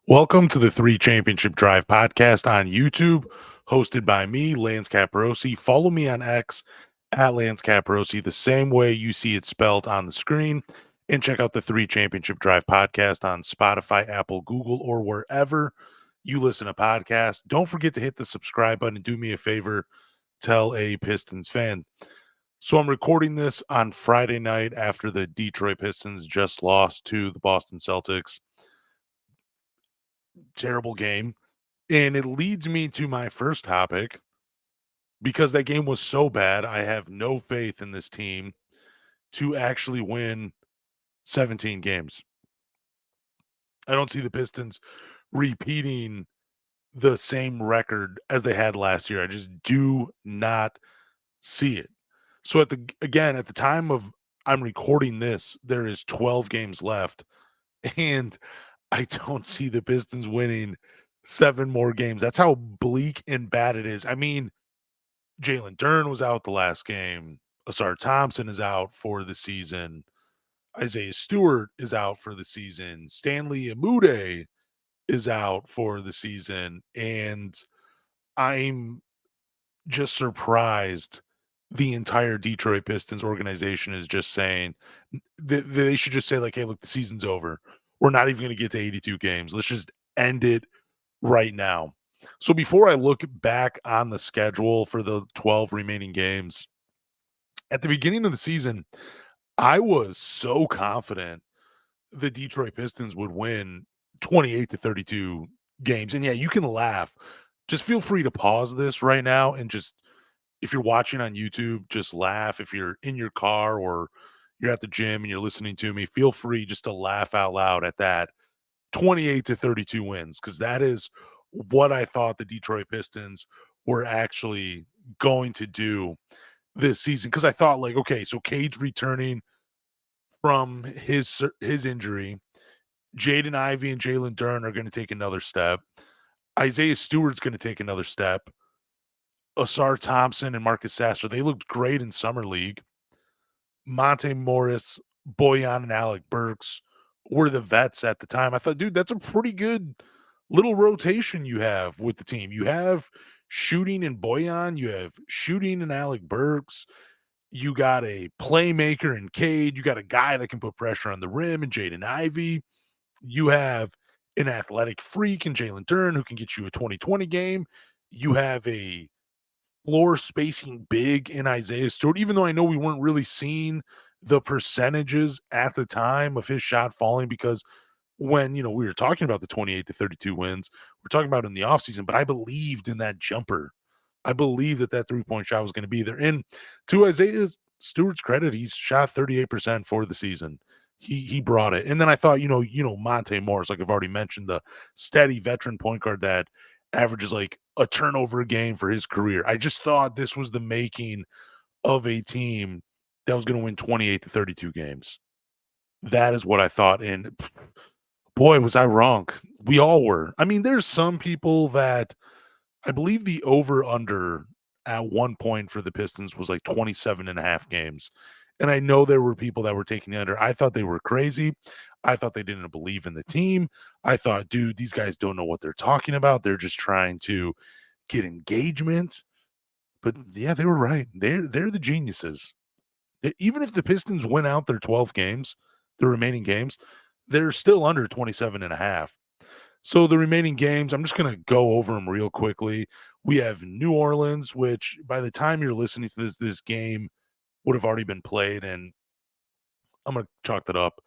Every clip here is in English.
Welcome to the Three Championship Drive podcast on YouTube, hosted by me, Lance Caporossi. Follow me on X at Lance Caporossi, the same way you see it spelled on the screen. And check out the Three Championship Drive podcast on Spotify, Apple, Google, or wherever you listen to podcasts. Don't forget to hit the subscribe button and do me a favor, tell a Pistons fan. So I'm recording this on Friday night after the Detroit Pistons just lost to the Boston Celtics. Terrible game. And it leads me to my first topic because that game was so bad. I have no faith in this team to actually win 17 games. I don't see the Pistons repeating the same record as they had last year. I just do not see it. So at the time of I'm recording this, there is 12 games left and I don't see the Pistons winning 7 more games. That's how bleak and bad it is. I mean, Jalen Dern was out the last game. Asar Thompson is out for the season. Isaiah Stewart is out for the season. Stanley Amude is out for the season. And I'm just surprised the entire Detroit Pistons organization is just saying they should just say, like, hey, look, the season's over. We're not even going to get to 82 games. Let's just end it right now. So before I look back on the schedule for the 12 remaining games, at the beginning of the season, I was so confident the Detroit Pistons would win 28 to 32 games. And yeah, you can laugh. Just feel free to pause this right now and just, if you're watching on YouTube, just laugh. If you're in your car or you're at the gym and you're listening to me, feel free just to laugh out loud at that 28 to 32 wins, because that is what I thought the Detroit Pistons were actually going to do this season. Because I thought, like, okay, so Cade's returning from his injury. Jaden Ivey and Jalen Dern are going to take another step. Isaiah Stewart's going to take another step. Asar Thompson and Marcus Sasser, they looked great in summer league. Monte Morris, Boyan, and Alec Burks were the vets at the time. I thought, dude, that's a pretty good little rotation you have with the team. You have shooting in Boyan, you have shooting in Alec Burks, you got a playmaker in Cade, you got a guy that can put pressure on the rim in Jaden Ivey, you have an athletic freak in Jalen Dern who can get you a 2020 game. You have a floor spacing big in Isaiah Stewart, even though I know we weren't really seeing the percentages at the time of his shot falling because when, we were talking about the 28 to 32 wins, we're talking about in the offseason, but I believed in that jumper. I believe that three-point shot was going to be there. And to Isaiah Stewart's credit, he's shot 38% for the season. He brought it. And then I thought, Monte Morris, like I've already mentioned, the steady veteran point guard that averages like a turnover a game for his career. I just thought this was the making of a team that was going to win 28 to 32 games. That is what I thought. And boy, was I wrong. We all were. I mean, there's some people that I believe the over under at one point for the Pistons was like 27 and a half games. And I know there were people that were taking the under. I thought they were crazy. I thought they didn't believe in the team. I thought, dude, these guys don't know what they're talking about. They're just trying to get engagement. But yeah, they were right. They're the geniuses. Even if the Pistons win out their 12 games, the remaining games, they're still under 27 and a half. So the remaining games, I'm just going to go over them real quickly. We have New Orleans, which by the time you're listening to this game would have already been played, and I'm going to chalk that up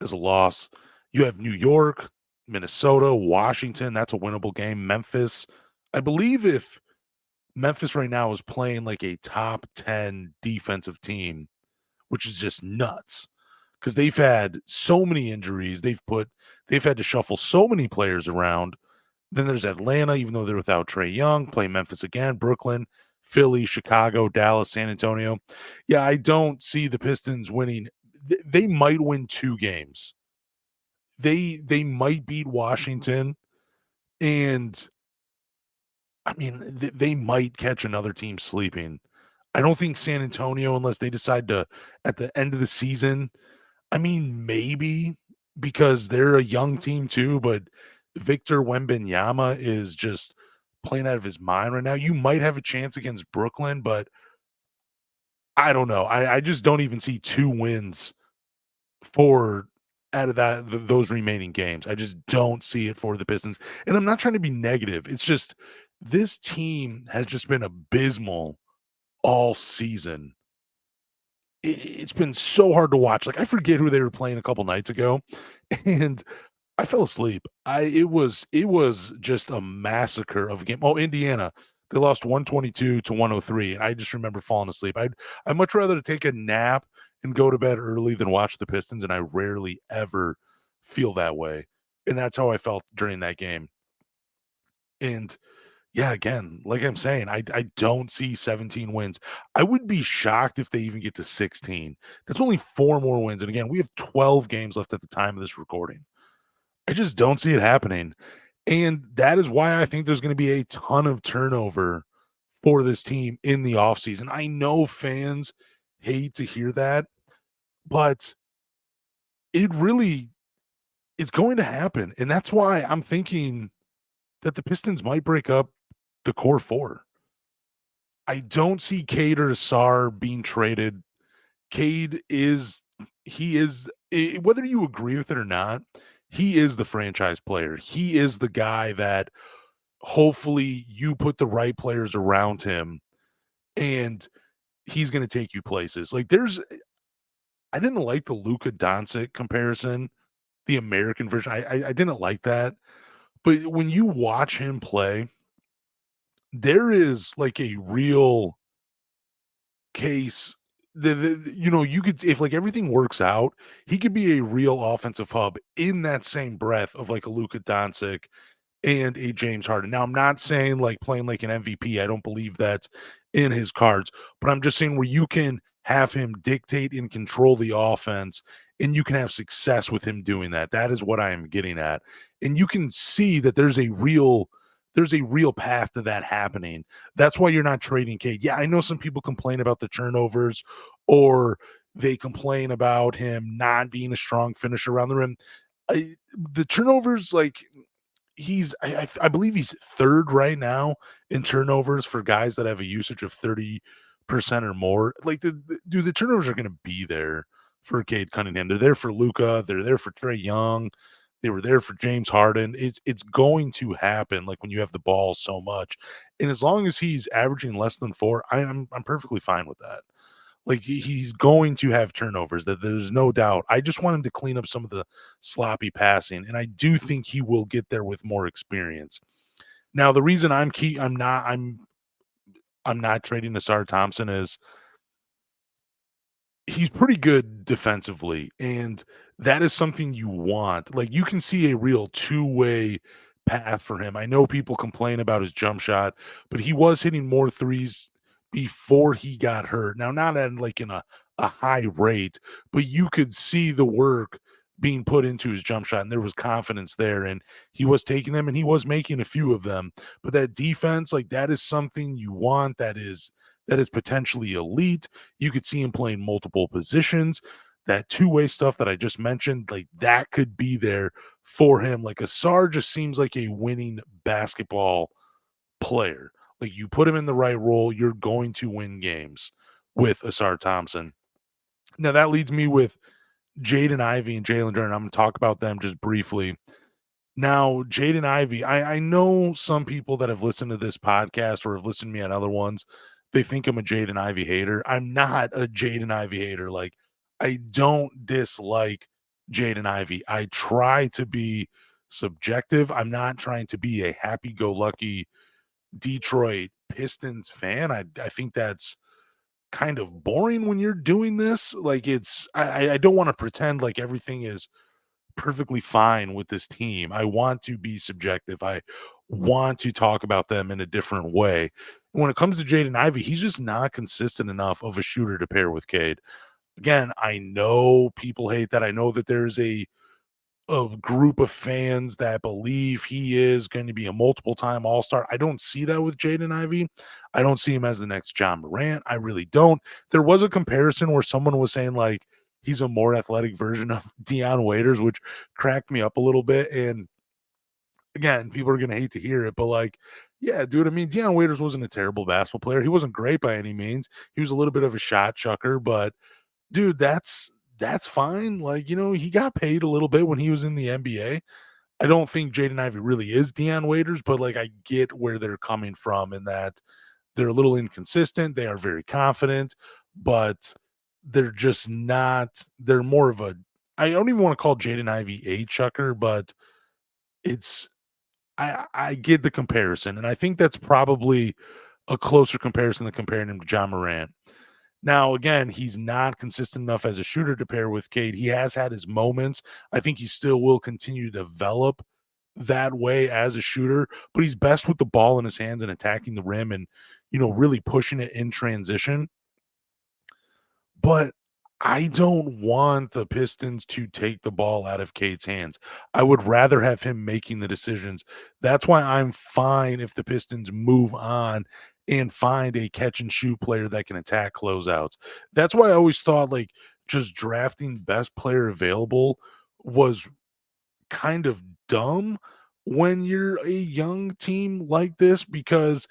as a loss. You have New York, Minnesota, Washington. That's a winnable game. Memphis. I believe if Memphis right now is playing like a top 10 defensive team, which is just nuts because they've had so many injuries. They've had to shuffle so many players around. Then there's Atlanta, even though they're without Trae Young, play Memphis again, Brooklyn, Philly, Chicago, Dallas, San Antonio. Yeah, I don't see the Pistons winning. They might win 2 games. They might beat Washington, and I mean, they might catch another team sleeping. I don't think San Antonio, unless they decide to at the end of the season. I mean, maybe because they're a young team too, but Victor Wembanyama is just playing out of his mind right now. You might have a chance against Brooklyn, but I don't know. I just don't even see 2 wins for out of those remaining games. I just don't see it for the Pistons, and I'm not trying to be negative. It's just this team has just been abysmal all season. It's been so hard to watch. Like, I forget who they were playing a couple nights ago, and I fell asleep. I it was just a massacre of a game. Oh, Indiana. They lost 122 to 103, and I just remember falling asleep. I'd much rather take a nap and go to bed early than watch the Pistons, and I rarely ever feel that way. And that's how I felt during that game. And yeah, again, like I'm saying, I don't see 17 wins. I would be shocked if they even get to 16. That's only 4 more wins. And again, we have 12 games left at the time of this recording. I just don't see it happening. And that is why I think there's going to be a ton of turnover for this team in the offseason. I know fans hate to hear that, but it really it's going to happen. And that's why I'm thinking that the Pistons might break up the core four. I don't see Cade or Sar being traded. Cade is he is whether you agree with it or not, he is the franchise player. He is the guy that hopefully you put the right players around him and he's going to take you places. Like I didn't like the Luka Doncic comparison, the American version. I didn't like that. But when you watch him play, there is like a real case you could if like everything works out, he could be a real offensive hub in that same breath of like a Luka Doncic and a James Harden. Now, I'm not saying like playing like an MVP. I don't believe that's in his cards, but I'm just saying where you can have him dictate and control the offense and you can have success with him doing that. That is what I am getting at. And you can see that there's a real path to that happening. That's why you're not trading Cade. Yeah, I know some people complain about the turnovers or they complain about him not being a strong finisher around the rim. The turnovers, like I believe he's 3rd right now in turnovers for guys that have a usage of 30% or more. Like, the turnovers are gonna be there for Cade Cunningham. They're there for Luka, they're there for Trae Young, they were there for James Harden. It's going to happen, like, when you have the ball so much, and as long as he's averaging less than 4, I'm perfectly fine with that. Like, he's going to have turnovers, that there's no doubt. I just want him to clean up some of the sloppy passing, and I do think he will get there with more experience. Now, the reason I'm not trading Asar Thompson is he's pretty good defensively, and that is something you want. Like, you can see a real two-way path for him. I know people complain about his jump shot, but he was hitting more threes before he got hurt. Now, not at like in a high rate, but you could see the work being put into his jump shot, and there was confidence there, and he was taking them and he was making a few of them. But that defense, like that is something you want that is potentially elite. You could see him playing multiple positions. That two-way stuff that I just mentioned, like that could be there for him. Like Asar just seems like a winning basketball player. Like you put him in the right role, you're going to win games with Asar Thompson. Now that leads me with Jaden Ivey and Jalen Duren. I'm going to talk about them just briefly. Now, Jaden Ivey, I know some people that have listened to this podcast or have listened to me on other ones, they think I'm a Jaden Ivey hater. I'm not a Jaden Ivey hater. Like, I don't dislike Jaden Ivey. I try to be subjective. I'm not trying to be a happy go lucky Detroit Pistons fan. I think that's kind of boring when you're doing this. Like, I don't want to pretend like everything is perfectly fine with this team. I want to be subjective. I want to talk about them in a different way. When it comes to Jaden Ivey, he's just not consistent enough of a shooter to pair with Cade. Again, I know people hate that. I know that there's a group of fans that believe he is going to be a multiple time All Star. I don't see that with Jaden Ivey. I don't see him as the next John Morant. I really don't. There was a comparison where someone was saying, like, he's a more athletic version of Deion Waiters, which cracked me up a little bit. And again, people are gonna hate to hear it, but, like, yeah, dude, I mean, Deion Waiters wasn't a terrible basketball player. He wasn't great by any means. He was a little bit of a shot chucker, but dude, that's fine. Like, he got paid a little bit when he was in the NBA. I don't think Jaden Ivey really is Deion Waiters, but, like, I get where they're coming from in that they're a little inconsistent. They are very confident, but they're just not they're more of a I don't even wanna call Jaden Ivey a chucker, but it's I get the comparison, and I think that's probably a closer comparison than comparing him to John Morant. Now, again, he's not consistent enough as a shooter to pair with Cade. He has had his moments. I think he still will continue to develop that way as a shooter, but he's best with the ball in his hands and attacking the rim and, really pushing it in transition. But I don't want the Pistons to take the ball out of Cade's hands. I would rather have him making the decisions. That's why I'm fine if the Pistons move on and find a catch and shoot player that can attack closeouts. That's why I always thought like just drafting best player available was kind of dumb when you're a young team like this because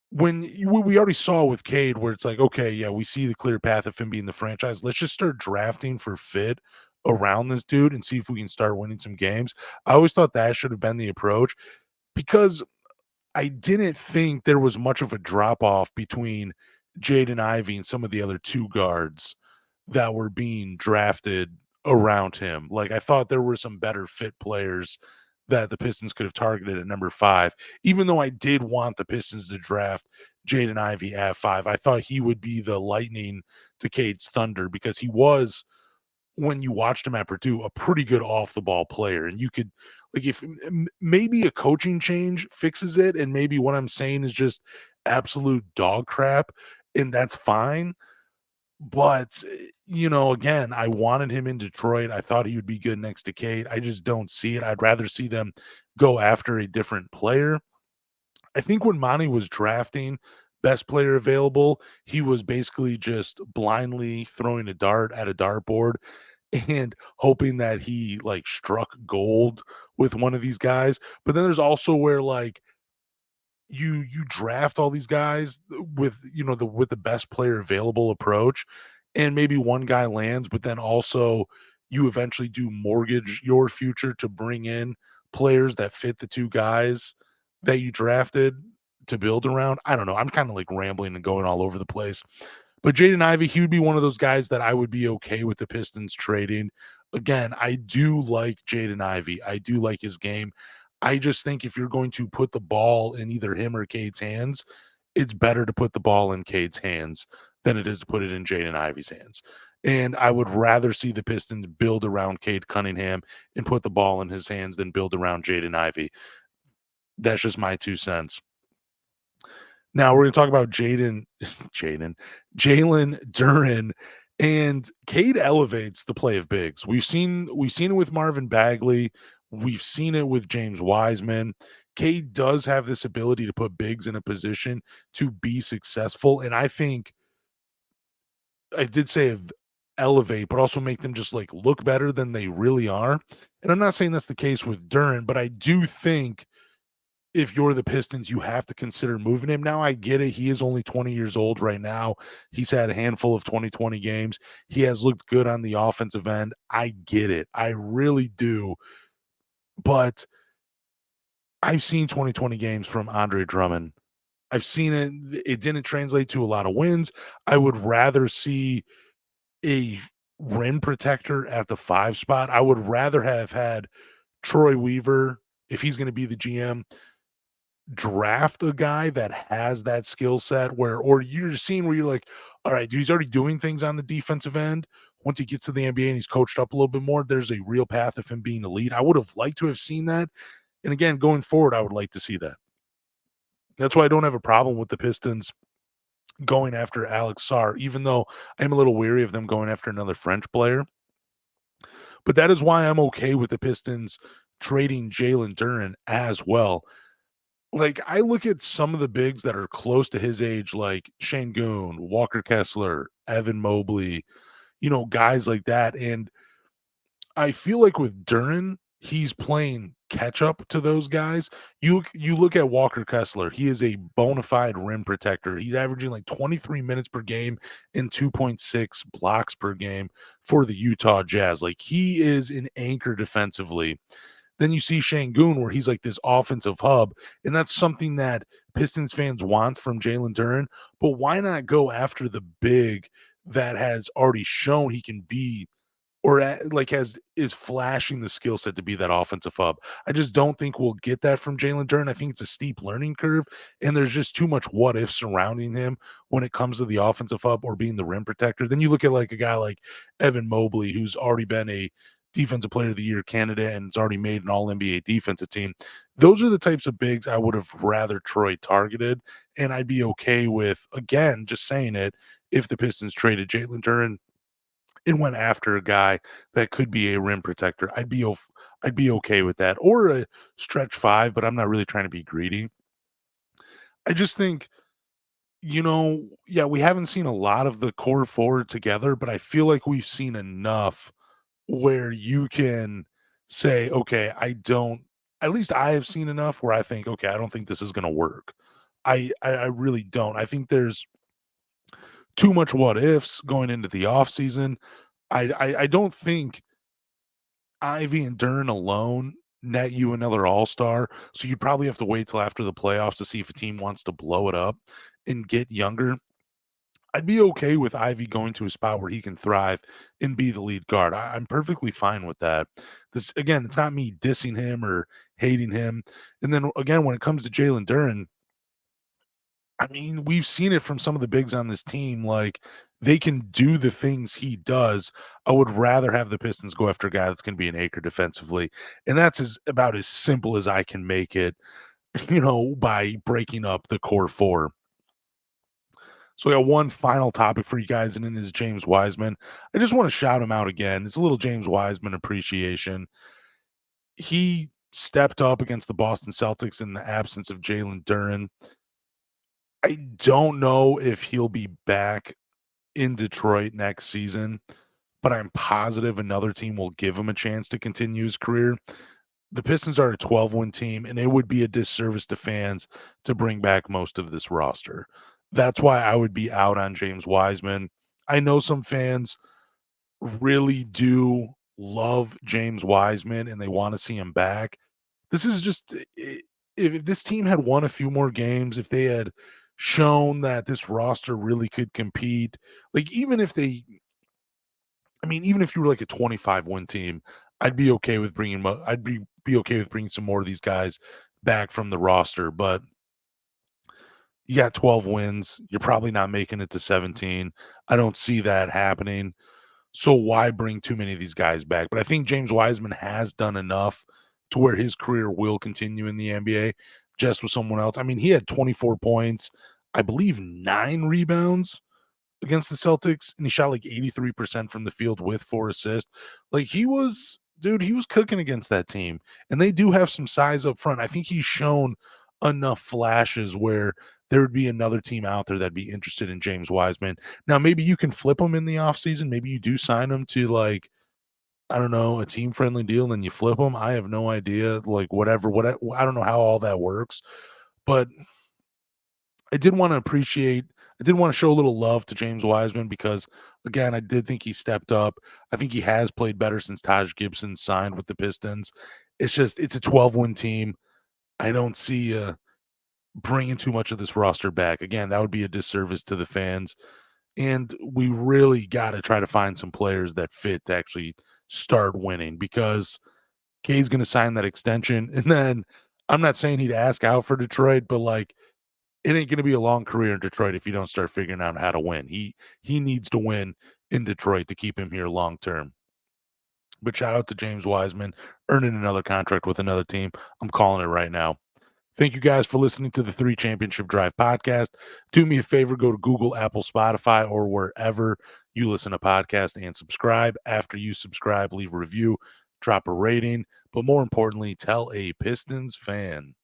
we already saw with Cade where it's like, okay, yeah, we see the clear path of him being the franchise. Let's just start drafting for fit around this dude and see if we can start winning some games. I always thought that should have been the approach because I didn't think there was much of a drop off between Jaden Ivey and some of the other two guards that were being drafted around him. Like I thought there were some better fit players that the Pistons could have targeted at number 5. Even though I did want the Pistons to draft Jaden Ivey at 5, I thought he would be the lightning to Cade's thunder because he was when you watched him at Purdue, a pretty good off the ball player. And you could like if maybe a coaching change fixes it, and maybe what I'm saying is just absolute dog crap, and that's fine. But again, I wanted him in Detroit. I thought he would be good next to Cade. I just don't see it. I'd rather see them go after a different player. I think when Monty was drafting best player available, he was basically just blindly throwing a dart at a dartboard and hoping that he like struck gold with one of these guys. But then there's also where like you draft all these guys with with the best player available approach and maybe one guy lands, but then also you eventually do mortgage your future to bring in players that fit the two guys that you drafted to build around. I don't know. I'm kind of like rambling and going all over the place. But Jaden Ivey, he would be one of those guys that I would be okay with the Pistons trading. Again, I do like Jaden Ivey. I do like his game. I just think if you're going to put the ball in either him or Cade's hands, it's better to put the ball in Cade's hands than it is to put it in Jaden Ivey's hands. And I would rather see the Pistons build around Cade Cunningham and put the ball in his hands than build around Jaden Ivey. That's just my 2 cents. Now we're gonna talk about Jaden, Jalen Duren, and Cade elevates the play of bigs. We've seen it with Marvin Bagley. We've seen it with James Wiseman. Cade does have this ability to put bigs in a position to be successful, and I think I did say elevate, but also make them just like look better than they really are. And I'm not saying that's the case with Duren, but I do think if you're the Pistons, you have to consider moving him. Now, I get it. He is only 20 years old right now. He's had a handful of 2020 games. He has looked good on the offensive end. I get it. I really do. But I've seen 2020 games from Andre Drummond. I've seen it. It didn't translate to a lot of wins. I would rather see a rim protector at the 5 spot. I would rather have had Troy Weaver, if he's going to be the GM, draft a guy that has that skill set where or you're seeing where you're like, all right, dude, he's already doing things on the defensive end. Once he gets to the NBA and he's coached up a little bit more, there's a real path of him being elite. I would have liked to have seen that. And again, going forward, I would like to see that. That's why I don't have a problem with the Pistons going after Alex Sarr, even though I'm a little weary of them going after another French player. But that is why I'm okay with the Pistons trading Jalen Duren as well. Like, I look at some of the bigs that are close to his age, like Şengün, Walker Kessler, Evan Mobley, guys like that, and I feel like with Duren he's playing catch up to those guys. You look at Walker Kessler, he is a bona fide rim protector. He's averaging like 23 minutes per game and 2.6 blocks per game for the Utah Jazz. Like he is an anchor defensively. Then you see Şengün where he's like this offensive hub, and that's something that Pistons fans want from Jalen Duren. But why not go after the big that has already shown he can be or like has is flashing the skill set to be that offensive hub. I just don't think we'll get that from Jalen Duren. I think it's a steep learning curve, and there's just too much what if surrounding him when it comes to the offensive hub or being the rim protector. Then you look at like a guy like Evan Mobley, who's already been a defensive player of the year candidate and it's already made an all NBA defensive team. Those are the types of bigs I would have rather Troy targeted, and I'd be okay with again just saying it if the Pistons traded Jalen Duren and went after a guy that could be a rim protector, I'd be okay with that, or a stretch 5, but I'm not really trying to be greedy. I just think, yeah, we haven't seen a lot of the core 4 together, but I feel like we've seen enough where you can say, "Okay, I don't," at least I have seen enough where I think, "Okay, I don't think this is gonna work." I really don't. I think there's too much what ifs going into the offseason. I don't think Ivy and Dern alone net you another all-star, so you'd probably have to wait till after the playoffs to see if a team wants to blow it up and get younger. I'd be okay with Ivy going to a spot where he can thrive and be the lead guard. I'm perfectly fine with that. This again, it's not me dissing him or hating him. And then again, when it comes to Jalen Duren, I mean, we've seen it from some of the bigs on this team. Like they can do the things he does. I would rather have the Pistons go after a guy that's going to be an acre defensively, and that's about as simple as I can make it. By breaking up the core 4. So I got one final topic for you guys, and it is James Wiseman. I just want to shout him out again. It's a little James Wiseman appreciation. He stepped up against the Boston Celtics in the absence of Jalen Duren. I don't know if he'll be back in Detroit next season, but I'm positive another team will give him a chance to continue his career. The Pistons are a 12-win team, and it would be a disservice to fans to bring back most of this roster. That's why I would be out on James Wiseman. I know some fans really do love James Wiseman and they want to see him back. This is just if this team had won a few more games, if they had shown that this roster really could compete, like even if they I mean, even if you were like a 25-win team, I'd be okay with I'd be okay with bringing some more of these guys back from the roster, but you got 12 wins, you're probably not making it to 17. I don't see that happening. So why bring too many of these guys back? But I think James Wiseman has done enough to where his career will continue in the NBA just with someone else. I mean, he had 24 points, I believe 9 rebounds against the Celtics, and he shot like 83% from the field with 4 assists. Like he was cooking against that team. And they do have some size up front. I think he's shown enough flashes where there would be another team out there that'd be interested in James Wiseman. Now, maybe you can flip him in the offseason. Maybe you do sign him to like, I don't know, a team friendly deal, and then you flip him. I have no idea. Like whatever, I don't know how all that works, but I did want to appreciate I did want to show a little love to James Wiseman because again, I did think he stepped up. I think he has played better since Taj Gibson signed with the Pistons. It's a 12-win team. I don't see bringing too much of this roster back. Again, that would be a disservice to the fans. And we really got to try to find some players that fit to actually start winning because K's going to sign that extension. And then I'm not saying he'd ask out for Detroit, but like it ain't going to be a long career in Detroit if you don't start figuring out how to win. He needs to win in Detroit to keep him here long term. But shout out to James Wiseman earning another contract with another team. I'm calling it right now. Thank you guys for listening to the 3 Championship Drive podcast. Do me a favor, go to Google, Apple, Spotify, or wherever you listen to podcasts and subscribe. After you subscribe, leave a review, drop a rating, but more importantly, tell a Pistons fan.